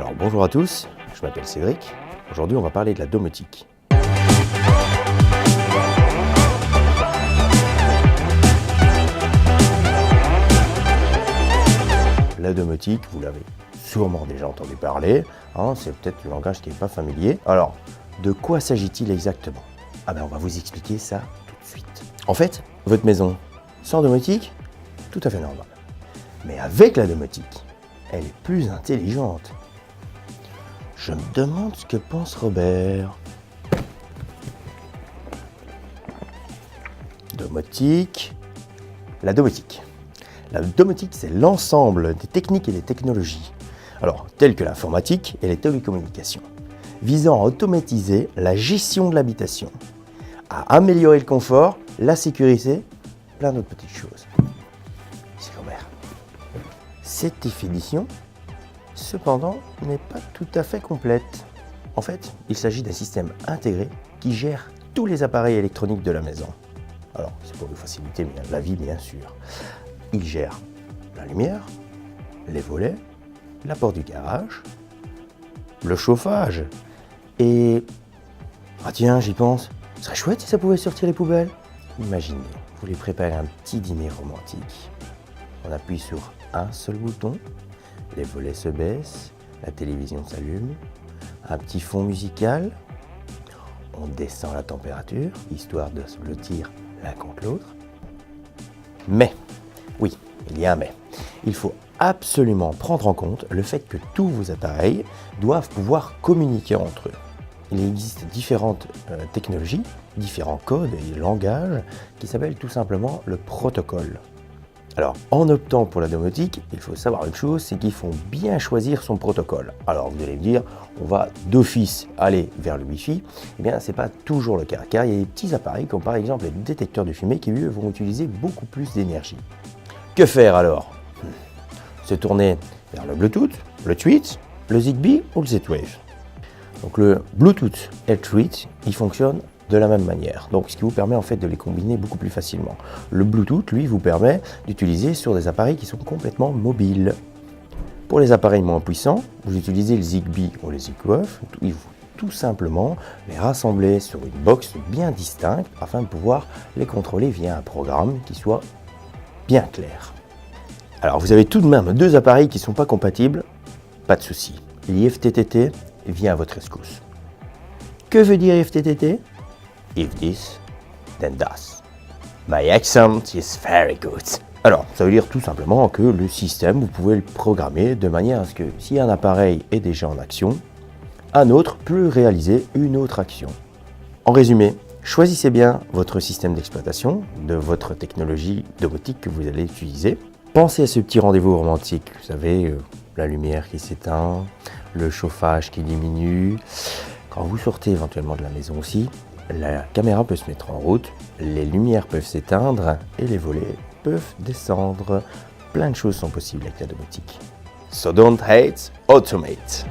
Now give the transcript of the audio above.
Alors bonjour à tous, je m'appelle Cédric. Aujourd'hui on va parler de la domotique. La domotique, vous l'avez sûrement déjà entendu parler, c'est peut-être le langage qui n'est pas familier. Alors, de quoi s'agit-il exactement? On va vous expliquer ça tout de suite. En fait, votre maison sans domotique, tout à fait normal. Mais avec la domotique, elle est plus intelligente. Je me demande ce que pense Robert. Domotique. La domotique. La domotique, c'est l'ensemble des techniques et des technologies, telles que l'informatique et les télécommunications, visant à automatiser la gestion de l'habitation, à améliorer le confort, la sécurité, plein d'autres petites choses. C'est Robert. Cette définition, cependant, n'est pas tout à fait complète. En fait, il s'agit d'un système intégré qui gère tous les appareils électroniques de la maison. C'est pour nous faciliter la vie, bien sûr. Il gère la lumière, les volets, la porte du garage, le chauffage et... Ah tiens, j'y pense, ce serait chouette si ça pouvait sortir les poubelles. Imaginez, vous voulez préparer un petit dîner romantique. On appuie sur un seul bouton, les volets se baissent, la télévision s'allume, un petit fond musical, on descend la température, histoire de se blottir l'un contre l'autre. Mais, oui, il y a un mais. Il faut absolument prendre en compte le fait que tous vos appareils doivent pouvoir communiquer entre eux. Il existe différentes technologies, différents codes et langages qui s'appellent tout simplement le protocole. En optant pour la domotique, il faut savoir une chose, c'est qu'il faut bien choisir son protocole. Vous allez me dire, on va d'office aller vers le Wi-Fi. Eh bien, ce n'est pas toujours le cas, car il y a des petits appareils, comme par exemple les détecteurs de fumée, qui eux vont utiliser beaucoup plus d'énergie. Que faire alors? Se tourner vers le Bluetooth, le Tweet, le Zigbee ou le Z-Wave. Le Bluetooth et le Tweet, ils fonctionnent de la même manière, ce qui vous permet en fait de les combiner beaucoup plus facilement. Le Bluetooth, lui, vous permet d'utiliser sur des appareils qui sont complètement mobiles. Pour les appareils moins puissants, vous utilisez le Zigbee ou le Z-Wave, il faut tout simplement les rassembler sur une box bien distincte afin de pouvoir les contrôler via un programme qui soit bien clair. Vous avez tout de même deux appareils qui ne sont pas compatibles, pas de souci. L'IFTTT vient à votre rescousse. Que veut dire IFTTT? If this, then that. My accent is very good. Ça veut dire tout simplement que le système, vous pouvez le programmer de manière à ce que si un appareil est déjà en action, un autre peut réaliser une autre action. En résumé, choisissez bien votre système d'exploitation de votre technologie domotique que vous allez utiliser. Pensez à ce petit rendez-vous romantique, vous savez, la lumière qui s'éteint, le chauffage qui diminue. Quand vous sortez éventuellement de la maison aussi, la caméra peut se mettre en route, les lumières peuvent s'éteindre et les volets peuvent descendre. Plein de choses sont possibles avec la domotique. So don't hate, automate.